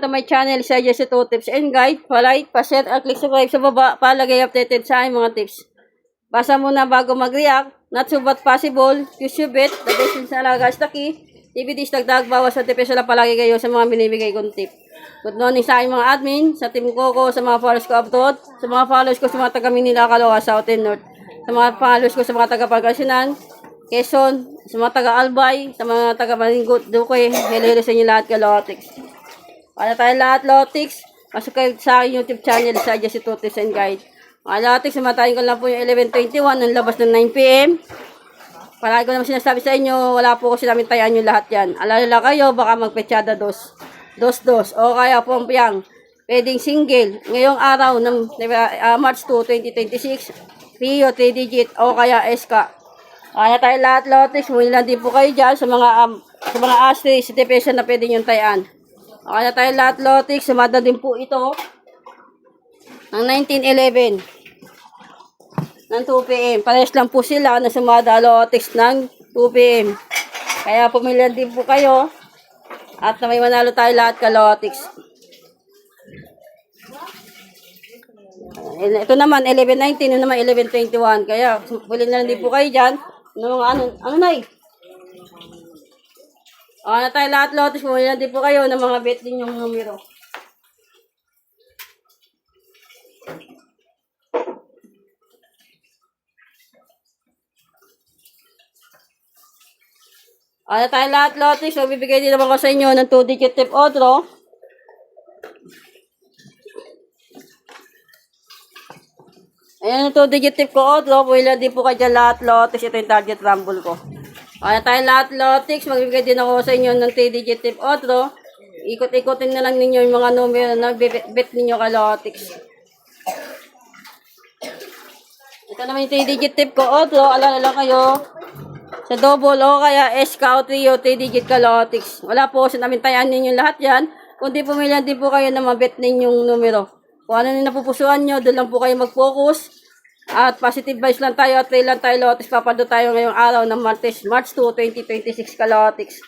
to my channel, sa Jesse 2 Tips and Guide. Pa-like, pa-share, at click subscribe sa baba para lagay updated sa aking mga tips. Basa muna bago mag-react. Not so but possible. Use your bet. The best in sa alaga is the key. DVDs dagdag bawas sa tipes na palagi kayo sa mga binibigay kong tip. Good morning sa aking mga admin, sa team ko, sa mga followers ko abroad, sa mga followers ko sa mga taga Manila, Caloocan, South and North, sa mga followers ko sa mga taga Pangasinan, Quezon, sa mga taga Albay, sa mga taga Maningot, Duque, hello sa inyo lahat, Kalotix. Para tayo lahat, Lotix, masuk kayo sa aking YouTube channel sa Jesse 2 Tips and Guide. Mga Lotix, matayin ko lang po yung 11:21 ng labas ng 9 PM. Palagi ko naman sinasabi sa inyo, wala po kasi namin tayaan yung lahat yan. Alala kayo, baka magpetsada dos, o kaya pompyang, pwedeng single, ngayong araw ng March 2, 2026, Rio 3 digit, o kaya SK. Kaya tayo lahat, Lotix, muli lang din po kayo dyan sa mga astri, si Tepesa na pwede yung tayaan. Kaya tayo lahat, Lotix, sumada din po ito ng 1911 ng 2 PM. Parehas lang po sila na sumada, Lotix, ng 2 PM. Kaya pumilihan din po kayo at na may manalo tayo lahat, Kalotix. Ito naman 11:19, ito naman 11:21. Kaya pumilihan na lang din po kayo dyan. Ano na eh? Na tayo lahat, Lotix, pumilihan din po kayo ng mga bet din yung numero. Na tayo lahat, Lotix, magbibigay din naman ko sa inyo ng 2-digit tip o draw. Ayan yung 2-digit tip ko o draw. Pumilihan din po kayo dyan lahat, Lotix. Ito yung target rumble ko. Kaya tayo lahat, Lotix, magbibigay din ako sa inyo ng 3-digit tip o draw. Ikot-ikotin na lang ninyo yung mga numero na bet ninyo ka, Lotix. Ito naman yung 3-digit tip ko o draw. Alala lang kayo sa double o kaya SK o trio, 3-digit ka, Lotix. Wala po kasi namin tayaan ninyo lahat yan. Kundi pumilihan din po kayo na mabet ninyong numero. Kung ano yung napupusuan nyo, doon lang po kayo mag-focus. At positive vibes lang tayo at trail lang tayo, Lotix. Papado tayo ngayong araw ng March 2, 2026, Kalotix.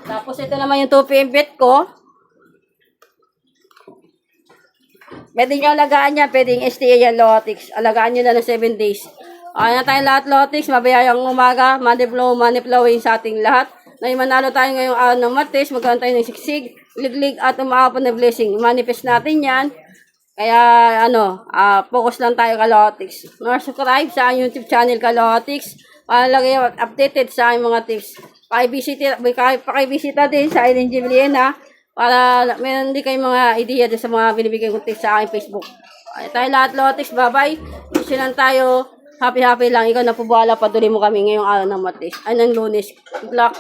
Tapos ito naman yung 2 PM bet ko. Pwede nyo alagaan yan, pwedeng STA yan, Lotix. Alagaan nyo na ng 7 days. Kaya tayo lahat, Lotix. Mabayayang umaga, money flowing sa ating lahat. Ngayon manalo tayo ngayong araw ng Martes. Magkaroon tayo ng siksig, liglig at umaapon na blessing. Manifest natin yan. Kaya focus lang tayo, Kalotix. Subscribe sa YouTube channel, Kalotix. Para lagi updated sa aking mga tips. Pakibisita din sa Ellen Gibliena para meron din kayong mga idea sa mga binibigay kong tips sa aking Facebook. Kaya tayo lahat, Lotix. Bye-bye. Gusto lang tayo. Happy lang. Ikaw na po bahala. Paduloy mo kami ngayong araw ng Martes. Ay, ng Lunes. Good luck.